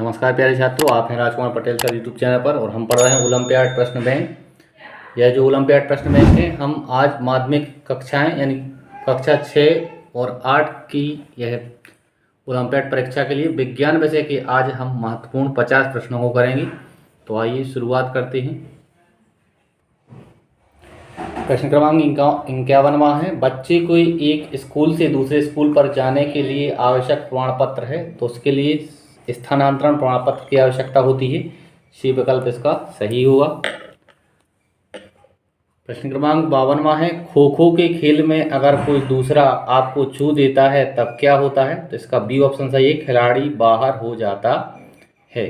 नमस्कार प्यारे छात्रों, आप हैं Rajkumar Patel sir YouTube channel पर और हम पढ़ रहे हैं ओलंपियाड प्रश्न बैंक। यह जो ओलंपियाड प्रश्न बैंक है, हम आज माध्यमिक कक्षाएं यानी कक्षा 6 और 8 की यह ओलंपियाड परीक्षा के लिए विज्ञान विषय के आज हम महत्वपूर्ण 50 प्रश्नों को करेंगे। तो आइए शुरुआत करते हैं। प्रश्न क्रमांक 51वां है, बच्चे को एक स्कूल से दूसरे स्कूल पर जाने के लिए आवश्यक प्रमाण पत्र है, तो उसके लिए स्थानांतरण प्रमाण पत्र की आवश्यकता होती है। सी विकल्प इसका सही होगा। प्रश्न क्रमांक 52वां है, खो खो के खेल में अगर कोई दूसरा आपको छू देता है तब क्या होता है, तो इसका बी ऑप्शन सही है, खिलाड़ी बाहर हो जाता है।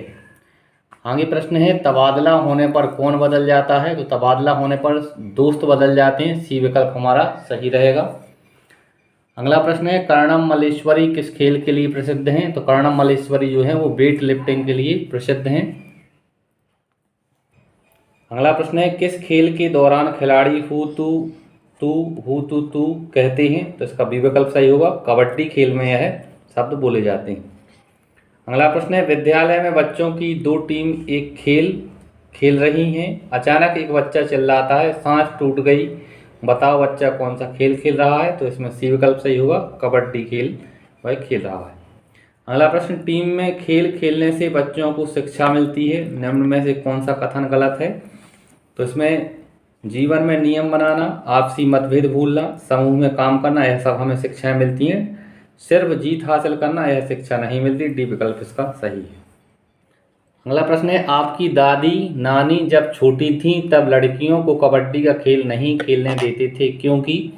आगे प्रश्न है, तबादला होने पर कौन बदल जाता है, तो तबादला होने पर दोस्त बदल जाते हैं। सी विकल्प हमारा सही रहेगा। अगला प्रश्न है, कर्णम मल्लेश्वरी किस खेल के लिए प्रसिद्ध हैं, तो कर्णम मल्लेश्वरी जो है वो वेट लिफ्टिंग के लिए प्रसिद्ध हैं। अगला प्रश्न है, किस खेल के दौरान खिलाड़ी हु तू कहते हैं, तो इसका बी विकल्प सही होगा, कबड्डी खेल में यह शब्द बोले जाते हैं। अगला प्रश्न है, विद्यालय में बच्चों की दो टीम एक खेल खेल रही हैं, अचानक एक बच्चा चिल्लाता है सांस टूट गई, बताओ बच्चा कौन सा खेल खेल रहा है, तो इसमें सी विकल्प सही होगा, कबड्डी खेल वह खेल रहा है। अगला प्रश्न, टीम में खेल खेलने से बच्चों को शिक्षा मिलती है, निम्न में से कौन सा कथन गलत है, तो इसमें जीवन में नियम बनाना, आपसी मतभेद भूलना, समूह में काम करना, यह सब हमें शिक्षाएं मिलती हैं। सिर्फ जीत हासिल करना यह शिक्षा नहीं मिलती। डी विकल्प इसका सही है। अगला प्रश्न है, आपकी दादी नानी जब छोटी थी तब लड़कियों को कबड्डी का खेल नहीं खेलने देते थे, क्योंकि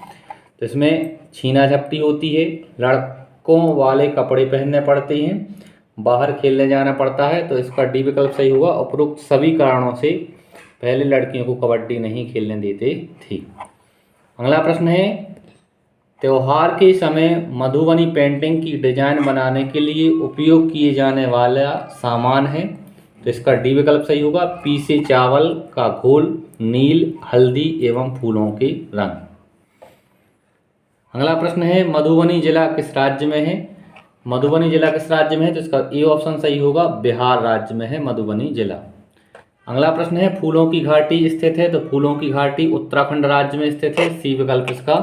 तो इसमें छीना झपटी होती है, लड़कों वाले कपड़े पहनने पड़ते हैं, बाहर खेलने जाना पड़ता है, तो इसका डी विकल्प सही होगा। उपरोक्त सभी कारणों से पहले लड़कियों को कबड्डी नहीं खेलने देते थे। अगला प्रश्न है, त्योहार के समय मधुबनी पेंटिंग की डिजाइन बनाने के लिए उपयोग किए जाने वाला सामान है, तो इसका डी विकल्प सही होगा, पीसे चावल का घोल, नील, हल्दी एवं फूलों के रंग। अगला प्रश्न है, मधुबनी जिला किस राज्य में है, मधुबनी जिला किस राज्य में है, तो इसका ए ऑप्शन सही होगा, बिहार राज्य में है मधुबनी जिला। अगला प्रश्न है, फूलों की घाटी स्थित है, तो फूलों की घाटी उत्तराखंड राज्य में स्थित है। सी विकल्प इसका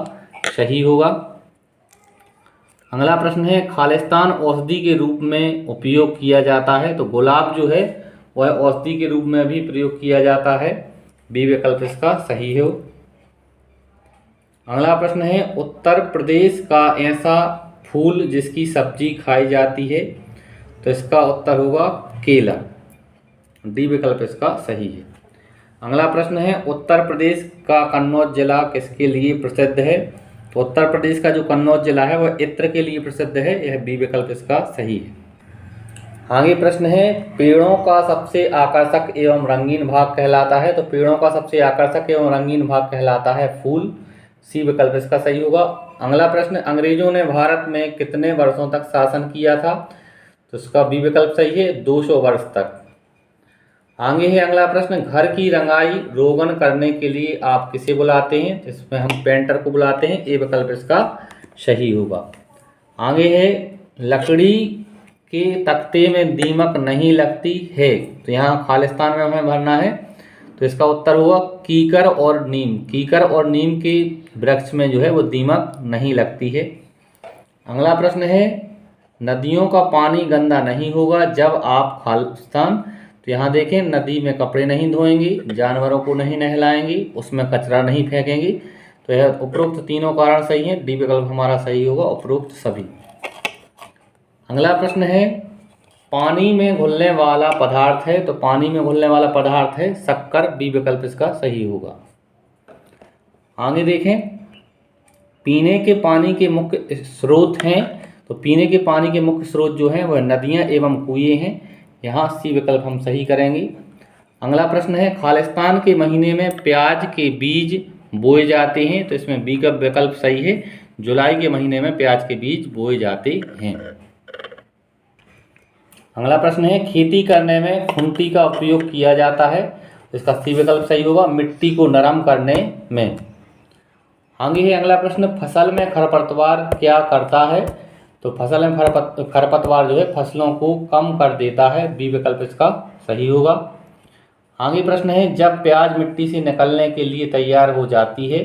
सही होगा। अगला प्रश्न है, खालिस्तान औषधि के रूप में उपयोग किया जाता है, तो गुलाब जो है वह औषधि के रूप में भी प्रयोग किया जाता है। बी विकल्प इसका सही हो। अगला प्रश्न है, उत्तर प्रदेश का ऐसा फूल जिसकी सब्जी खाई जाती है, तो इसका उत्तर होगा केला। डी विकल्प इसका सही है। अगला प्रश्न है, उत्तर प्रदेश का कन्नौज जिला किसके लिए प्रसिद्ध है, तो उत्तर प्रदेश का जो कन्नौज जिला है वह इत्र के लिए प्रसिद्ध है। यह बी विकल्प इसका सही है। आगे प्रश्न है, पेड़ों का सबसे आकर्षक एवं रंगीन भाग कहलाता है, तो पेड़ों का सबसे आकर्षक एवं रंगीन भाग कहलाता है फूल। सी विकल्प इसका सही होगा। अगला प्रश्न, अंग्रेजों ने भारत में कितने वर्षों तक शासन किया था, तो इसका बी विकल्प सही है, 200 वर्ष तक। आगे है अगला प्रश्न, घर की रंगाई रोगन करने के लिए आप किसे बुलाते हैं, तो इसमें हम पेंटर को बुलाते हैं। ए विकल्प इसका सही होगा। आगे है, लकड़ी के तख्ते में दीमक नहीं लगती है, तो यहाँ खालिस्तान में हमें भरना है, तो इसका उत्तर होगा कीकर और नीम। कीकर और नीम के वृक्ष में जो है वो दीमक नहीं लगती है। अगला प्रश्न है, नदियों का पानी गंदा नहीं होगा जब आप खालिस्तान, तो यहाँ देखें नदी में कपड़े नहीं धोएंगे, जानवरों को नहीं नहलाएंगे, उसमें कचरा नहीं फेंकेंगे, तो यह उपरोक्त तीनों कारण सही हैं। डी विकल्प हमारा सही होगा, उपरोक्त सभी। अगला प्रश्न है, पानी में घुलने वाला पदार्थ है, तो पानी में घुलने वाला पदार्थ है शक्कर। बी विकल्प इसका सही होगा। आगे देखें, पीने के पानी के मुख्य स्रोत हैं, तो पीने के पानी के मुख्य स्रोत जो हैं वह नदियां एवं कुएं हैं। यहाँ सी विकल्प हम सही करेंगे। अगला प्रश्न है, खालिस्तान के महीने में प्याज के बीज बोए जाते हैं, तो इसमें बी का विकल्प सही है, जुलाई के महीने में प्याज के बीज बोए जाते हैं। अगला प्रश्न है, खेती करने में खुंटी का उपयोग किया जाता है, तो इसका सी विकल्प सही होगा, मिट्टी को नरम करने में। आगे है अगला प्रश्न, फसल में खरपतवार क्या करता है, तो फसल में खरपतवार जो है फसलों को कम कर देता है, बी विकल्प इसका सही होगा। आगे प्रश्न है, जब प्याज मिट्टी से निकलने के लिए तैयार हो जाती है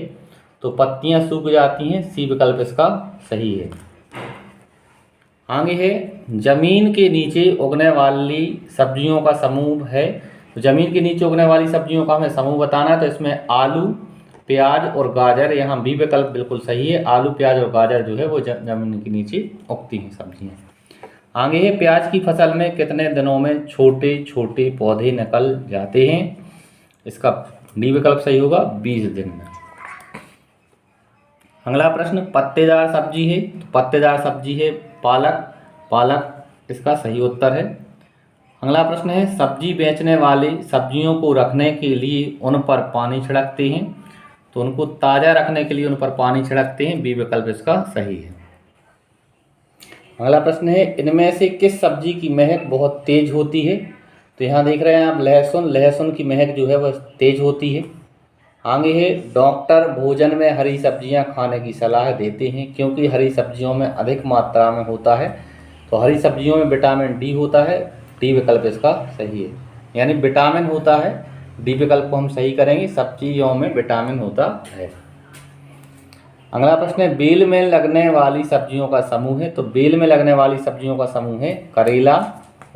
तो पत्तियां सूख जाती हैं, सी विकल्प इसका सही है। आगे है, जमीन के नीचे उगने वाली सब्जियों का समूह है। तो जमीन के नीचे उगने वाली सब्जियों का हमें समूह बताना है, तो इसमें आलू, प्याज और गाजर, यहाँ बी विकल्प बिल्कुल सही है। आलू, प्याज और गाजर जो है वो जमीन के नीचे उगती हैं सब्जियाँ। आगे है, प्याज की फसल में कितने दिनों में छोटे छोटे पौधे निकल जाते हैं, इसका डी विकल्प सही होगा, 20 दिन में। अगला प्रश्न, पत्तेदार सब्जी है, तो पत्तेदार सब्जी है पालक, पालक इसका सही उत्तर है। अगला प्रश्न है, सब्जी बेचने वाले सब्जियों को रखने के लिए उन पर पानी छिड़कते हैं, तो उनको ताज़ा रखने के लिए उन पर पानी छिड़कते हैं, बी विकल्प इसका सही है। अगला प्रश्न है, इनमें से किस सब्जी की महक बहुत तेज होती है, तो यहाँ देख रहे हैं आप लहसुन, लहसुन की महक जो है वह तेज होती है। आगे है, डॉक्टर भोजन में हरी सब्जियां खाने की सलाह देते हैं क्योंकि हरी सब्जियों में अधिक मात्रा में होता है, तो हरी सब्जियों में विटामिन डी होता है, डी विकल्प इसका सही है। यानी विटामिन होता है, डी विकल्प को हम सही करेंगे, सब्जियों में विटामिन होता है। अगला प्रश्न है, बेल में लगने वाली सब्जियों का समूह है, तो बेल में लगने वाली सब्जियों का समूह है करेला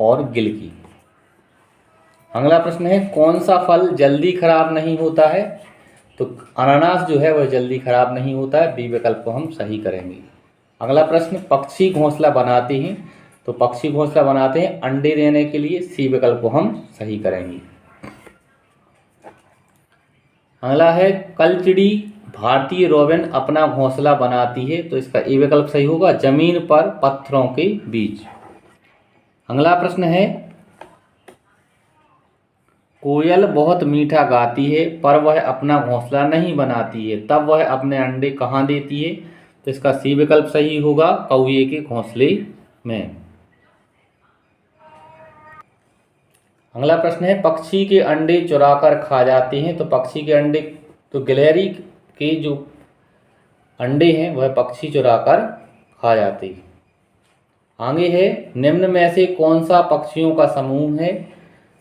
और गिलकी। अगला प्रश्न है, कौन सा फल जल्दी खराब नहीं होता है, तो अनानास जो है वह जल्दी खराब नहीं होता है, बी विकल्प को हम सही करेंगे। अगला प्रश्न, पक्षी घोंसला बनाते हैं, तो पक्षी घोंसला बनाते हैं अंडे देने के लिए, सी विकल्प को हम सही करेंगे। अगला है, कलचिड़ी भारतीय रोबिन अपना घोंसला बनाती है, तो इसका ए विकल्प सही होगा, जमीन पर पत्थरों के बीच। अगला प्रश्न है, कोयल बहुत मीठा गाती है पर वह अपना घोंसला नहीं बनाती है, तब वह अपने अंडे कहाँ देती है, तो इसका सी विकल्प सही होगा, कौवे के घोंसले में। अगला प्रश्न है, पक्षी के अंडे चुराकर खा जाते हैं, तो पक्षी के अंडे, तो गिलहरी के जो अंडे हैं वह पक्षी चुराकर खा जाते हैं। आगे है, निम्न में से कौन सा पक्षियों का समूह है,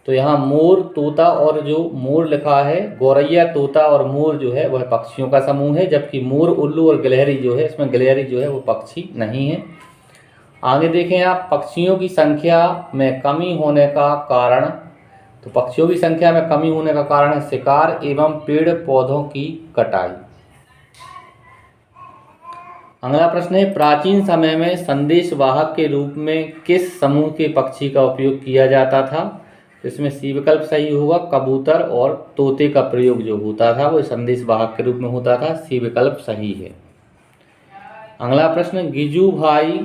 तो यहाँ मोर, तोता और जो मोर लिखा है, गौरैया, तोता और मोर जो है वह पक्षियों का समूह है, जबकि मोर, उल्लू और गिलहरी जो है, इसमें गिलहरी जो है वो पक्षी नहीं है। आगे देखें आप, पक्षियों की संख्या में कमी होने का कारण, तो पक्षियों की संख्या में कमी होने का कारण है शिकार एवं पेड़ पौधों की कटाई। अगला प्रश्न है, प्राचीन समय में संदेशवाहक के रूप में किस समूह के पक्षी का उपयोग किया जाता था, इसमें सी विकल्प सही होगा, कबूतर और तोते का प्रयोग जो होता था वो संदेशवाहक के रूप में होता था, सी विकल्प सही है। अगला प्रश्न, गिजू भाई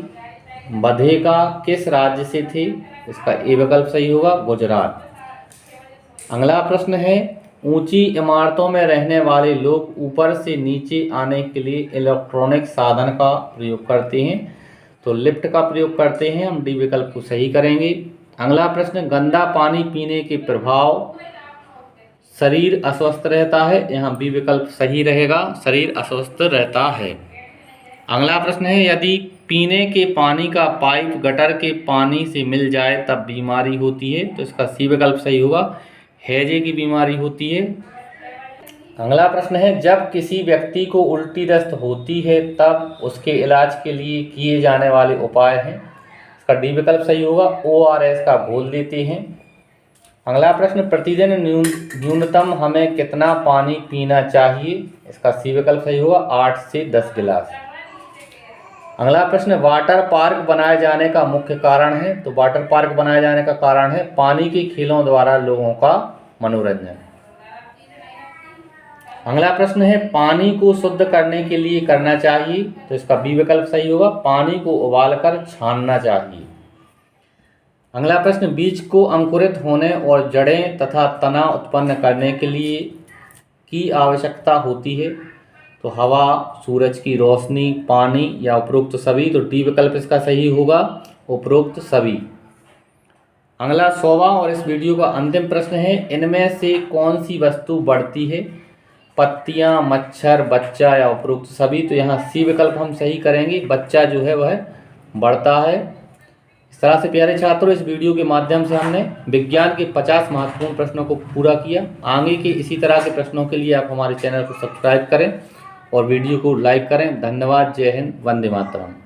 बधेका किस राज्य से थे, इसका ए विकल्प सही होगा, गुजरात। अगला प्रश्न है, ऊंची इमारतों में रहने वाले लोग ऊपर से नीचे आने के लिए इलेक्ट्रॉनिक साधन का प्रयोग करते हैं, तो लिफ्ट का प्रयोग करते हैं, हम डी विकल्प को सही करेंगे। अगला प्रश्न, गंदा पानी पीने के प्रभाव शरीर अस्वस्थ रहता है, यहाँ बी विकल्प सही रहेगा, शरीर अस्वस्थ रहता है। अगला प्रश्न है, यदि पीने के पानी का पाइप गटर के पानी से मिल जाए तब बीमारी होती है, तो इसका सी विकल्प सही होगा, हैजे की बीमारी होती है। अगला प्रश्न है, जब किसी व्यक्ति को उल्टी दस्त होती है तब उसके इलाज के लिए किए जाने वाले उपाय हैं, इसका डी विकल्प सही होगा, ORS का घोल देते हैं। अगला प्रश्न, प्रतिदिन न्यूनतम हमें कितना पानी पीना चाहिए, इसका सी विकल्प सही होगा, 8 से 10 गिलास। अगला प्रश्न, वाटर पार्क बनाए जाने का मुख्य कारण है, तो वाटर पार्क बनाए जाने का कारण है पानी के खेलों द्वारा लोगों का मनोरंजन। अगला प्रश्न है, पानी को शुद्ध करने के लिए करना चाहिए, तो इसका बी विकल्प सही होगा, पानी को उबालकर छानना चाहिए। अगला प्रश्न, बीज को अंकुरित होने और जड़ें तथा तना उत्पन्न करने के लिए की आवश्यकता होती है, तो हवा, सूरज की रोशनी, पानी या उपरोक्त सभी, तो डी विकल्प इसका सही होगा, उपरोक्त सभी। अगला 100वां और इस वीडियो का अंतिम प्रश्न है, इनमें से कौन सी वस्तु बढ़ती है, पत्तियां, मच्छर, बच्चा या उपरोक्त सभी, तो यहाँ सी विकल्प हम सही करेंगे, बच्चा जो है वह बढ़ता है। इस तरह से प्यारे छात्रों, इस वीडियो के माध्यम से हमने विज्ञान के 50 महत्वपूर्ण प्रश्नों को पूरा किया। आगे के इसी तरह के प्रश्नों के लिए आप हमारे चैनल को सब्सक्राइब करें और वीडियो को लाइक करें। धन्यवाद। जय हिंद। वंदे मातरम।